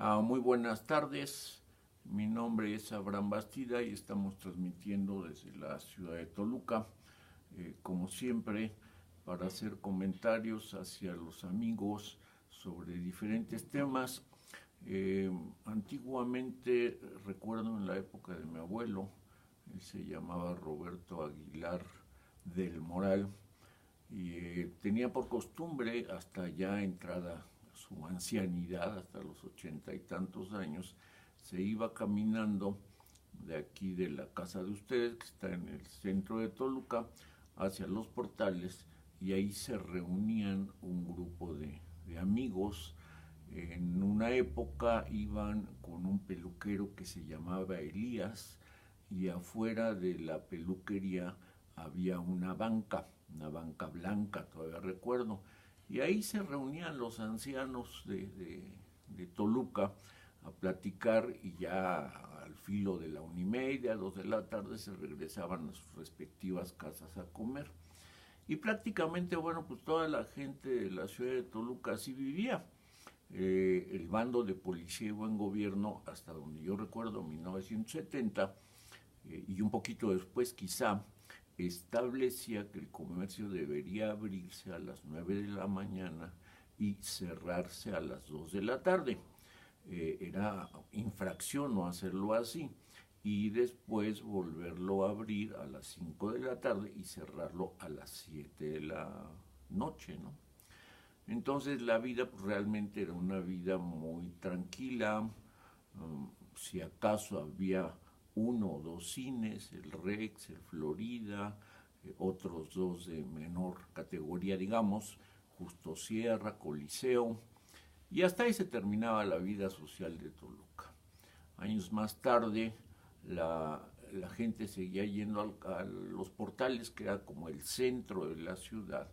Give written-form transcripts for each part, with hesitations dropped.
Muy buenas tardes, mi nombre es Abraham Bastida y estamos transmitiendo desde la ciudad de Toluca, como siempre, para hacer comentarios hacia los amigos sobre diferentes temas. Antiguamente, recuerdo en la época de mi abuelo, él se llamaba Roberto Aguilar del Moral, y tenía por costumbre, hasta ya entrada su ancianidad, hasta los 80 y tantos años, se iba caminando de aquí de la casa de ustedes, que está en el centro de Toluca, hacia los portales, y ahí se reunían un grupo de amigos. En una época iban con un peluquero que se llamaba Elías, y afuera de la peluquería había una banca blanca, todavía recuerdo, y ahí se reunían los ancianos de Toluca a platicar, y ya al filo de la 1:30, 2 de la tarde, se regresaban a sus respectivas casas a comer. Y prácticamente, bueno, pues toda la gente de la ciudad de Toluca así vivía. El bando de policía y buen gobierno, hasta donde yo recuerdo, 1970, y un poquito después quizá, establecía que el comercio debería abrirse a las 9 de la mañana y cerrarse a las 2 de la tarde. Era infracción no hacerlo así, y después volverlo a abrir a las 5 de la tarde y cerrarlo a las 7 de la noche, ¿no? Entonces la vida pues, realmente era una vida muy tranquila. Si acaso había uno o dos cines, el Rex, el Florida, otros dos de menor categoría, digamos, Justo Sierra, Coliseo, y hasta ahí se terminaba la vida social de Toluca. Años más tarde, la gente seguía yendo a los portales, que era como el centro de la ciudad,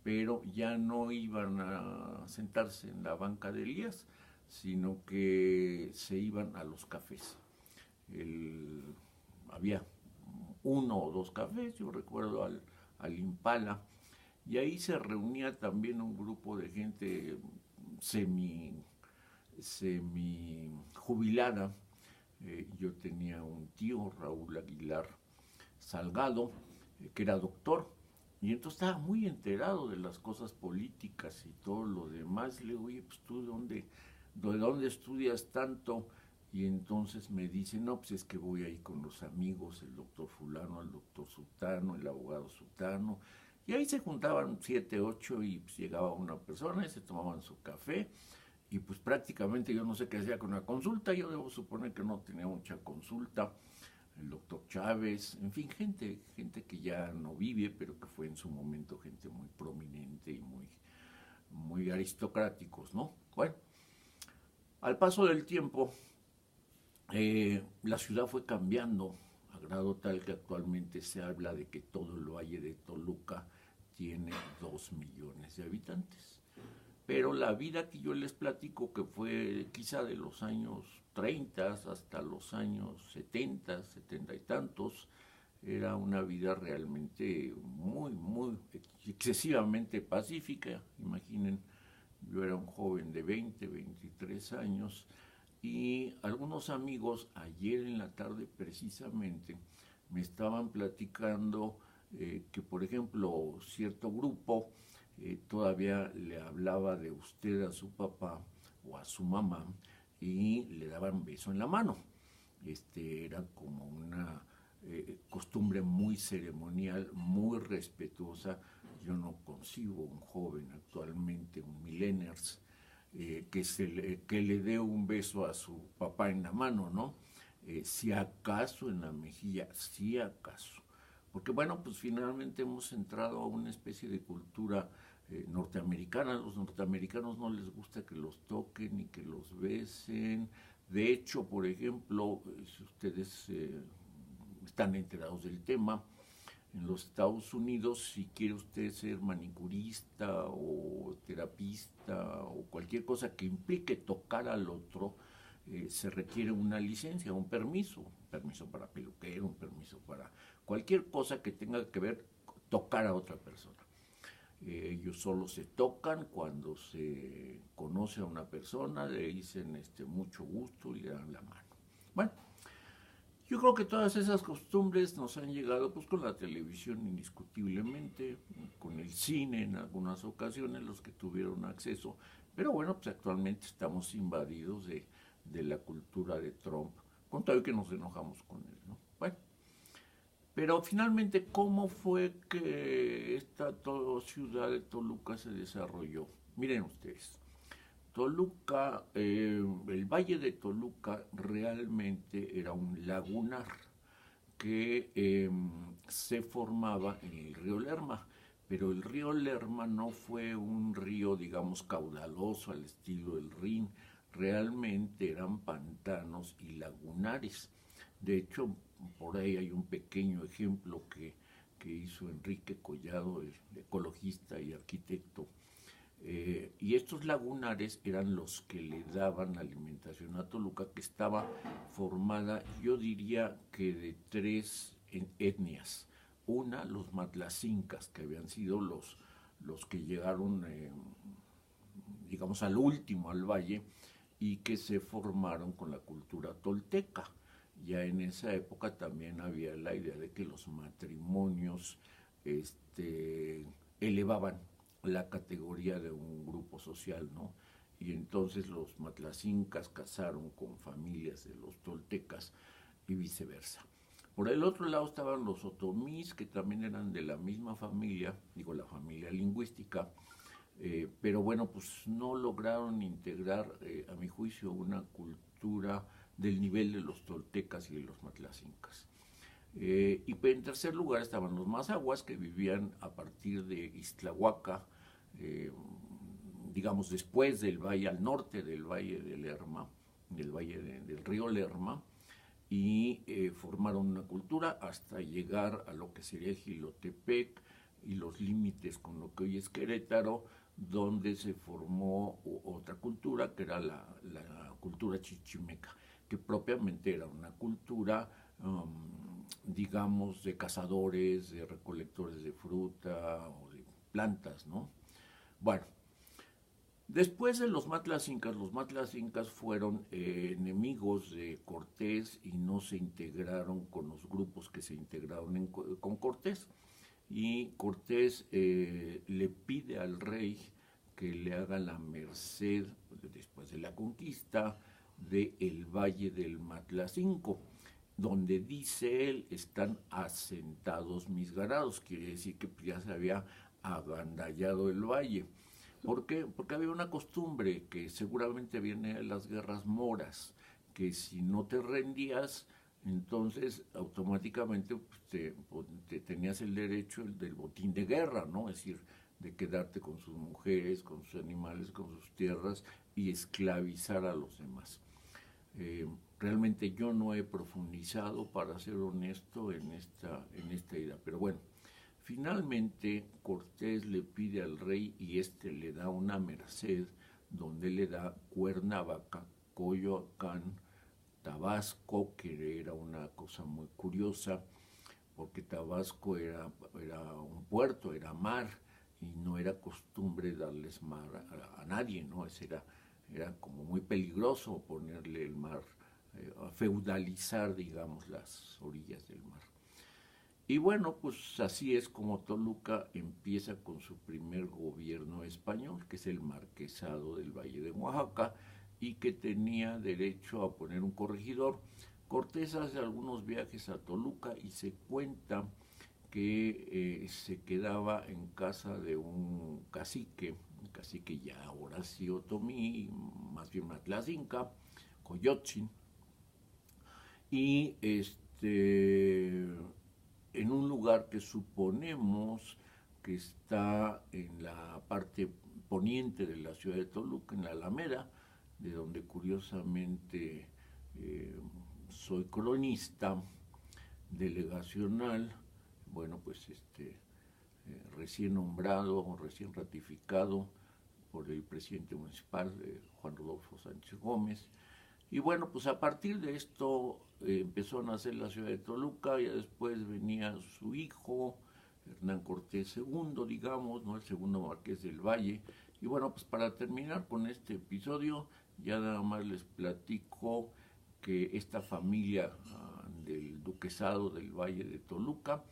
pero ya no iban a sentarse en la banca de Elías, sino que se iban a los cafés. El, Había uno o dos cafés, yo recuerdo al Impala, y ahí se reunía también un grupo de gente semi, semi jubilada. Yo tenía un tío, Raúl Aguilar Salgado, que era doctor, y entonces estaba muy enterado de las cosas políticas y todo lo demás. Le digo, oye, pues tú de dónde estudias tanto? Y entonces me dice, no, pues es que voy ahí con los amigos, el doctor fulano, el doctor sutano, el abogado sutano, y ahí se juntaban 7, 8, y pues llegaba una persona y se tomaban su café, y pues prácticamente yo no sé qué hacía con la consulta. Yo debo suponer que no tenía mucha consulta. El doctor Chávez, en fin, gente que ya no vive, pero que fue en su momento gente muy prominente y muy aristocráticos, ¿no? Bueno, al paso del tiempo, la ciudad fue cambiando a grado tal que actualmente se habla de que todo el valle de Toluca tiene 2 millones de habitantes. Pero la vida que yo les platico, que fue quizá de los años 30 hasta los años 70, 70 y tantos, era una vida realmente muy excesivamente pacífica. Imaginen, yo era un joven de 20, 23 años, y algunos amigos ayer en la tarde precisamente me estaban platicando que, por ejemplo, cierto grupo todavía le hablaba de usted a su papá o a su mamá y le daban beso en la mano. Era como una costumbre muy ceremonial, muy respetuosa. Yo no concibo un joven actualmente, un millennials, que le dé un beso a su papá en la mano, ¿no? Si acaso en la mejilla, si acaso. Porque bueno, pues finalmente hemos entrado a una especie de cultura norteamericana. A los norteamericanos no les gusta que los toquen ni que los besen. De hecho, por ejemplo, si ustedes están enterados del tema, en los Estados Unidos, si quiere usted ser manicurista o terapista o cualquier cosa que implique tocar al otro, se requiere una licencia, un permiso para peluquero, un permiso para cualquier cosa que tenga que ver tocar a otra persona. Ellos solo se tocan cuando se conoce a una persona, le dicen mucho gusto y le dan la mano. Bueno, yo creo que todas esas costumbres nos han llegado pues con la televisión indiscutiblemente, con el cine en algunas ocasiones, los que tuvieron acceso, pero bueno, pues actualmente estamos invadidos de la cultura de Trump, con todo que nos enojamos con él, ¿no? Bueno, pero finalmente, ¿cómo fue que esta ciudad de Toluca se desarrolló? Miren ustedes, Toluca, el valle de Toluca realmente era un lagunar que se formaba en el río Lerma, pero el río Lerma no fue un río, digamos, caudaloso al estilo del Rin, realmente eran pantanos y lagunares. De hecho, por ahí hay un pequeño ejemplo que hizo Enrique Collado, el ecologista y arquitecto, y estos lagunares eran los que le daban alimentación a Toluca, que estaba formada, yo diría que de tres etnias. Una, los matlacincas, que habían sido los que llegaron, digamos, al último, al valle, y que se formaron con la cultura tolteca. Ya en esa época también había la idea de que los matrimonios elevaban la categoría de un grupo social, ¿no? Y entonces los matlacincas casaron con familias de los toltecas y viceversa. Por el otro lado estaban los otomís, que también eran de la misma familia, digo la familia lingüística, pero bueno, pues no lograron integrar, a mi juicio, una cultura del nivel de los toltecas y de los matlacincas. Y en tercer lugar estaban los mazahuas, que vivían a partir de Ixtlahuaca, eh, digamos después del valle, al norte del valle de Lerma, del valle del río Lerma, y formaron una cultura hasta llegar a lo que sería Jilotepec y los límites con lo que hoy es Querétaro, donde se formó otra cultura, que era la cultura chichimeca, que propiamente era una cultura, digamos, de cazadores, de recolectores de fruta o de plantas, ¿no? Bueno, después de los matlacincas fueron enemigos de Cortés y no se integraron con los grupos que se integraron con Cortés. Y Cortés le pide al rey que le haga la merced, después de la conquista, de el Valle del Matlacinco, donde dice él están asentados mis ganados, quiere decir que ya se había agandallado el valle. ¿Por qué? Porque había una costumbre que seguramente viene de las guerras moras, que si no te rendías, entonces automáticamente te tenías el derecho del botín de guerra, ¿no? Es decir, de quedarte con sus mujeres, con sus animales, con sus tierras y esclavizar a los demás. Realmente yo no he profundizado, para ser honesto, en esta idea, pero bueno, finalmente Cortés le pide al rey y este le da una merced donde le da Cuernavaca, Coyoacán, Tabasco, que era una cosa muy curiosa, porque Tabasco era un puerto, era mar, y no era costumbre darles mar a nadie, ¿no? Era como muy peligroso ponerle el mar, a feudalizar, digamos, las orillas del mar. Y bueno, pues así es como Toluca empieza con su primer gobierno español, que es el Marquesado del Valle de Oaxaca, y que tenía derecho a poner un corregidor. Cortés hace algunos viajes a Toluca y se cuenta que se quedaba en casa de un cacique ya ahora sí otomí, más bien matlacinca, Coyotzin, y en un lugar que suponemos que está en la parte poniente de la ciudad de Toluca, en la Alameda, de donde curiosamente soy cronista delegacional, bueno, pues recién nombrado, recién ratificado por el presidente municipal, Juan Rodolfo Sánchez Gómez. Y bueno, pues a partir de esto empezó a nacer la ciudad de Toluca, y después venía su hijo, Hernán Cortés segundo, digamos, ¿no? El segundo Marqués del Valle. Y bueno, pues para terminar con este episodio, ya nada más les platico que esta familia del Duquesado del Valle de Toluca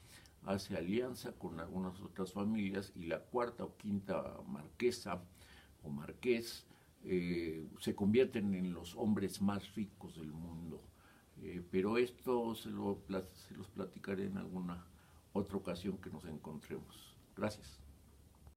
hace alianza con algunas otras familias y la cuarta o quinta marquesa o marqués se convierten en los hombres más ricos del mundo. Pero esto se los platicaré en alguna otra ocasión que nos encontremos. Gracias.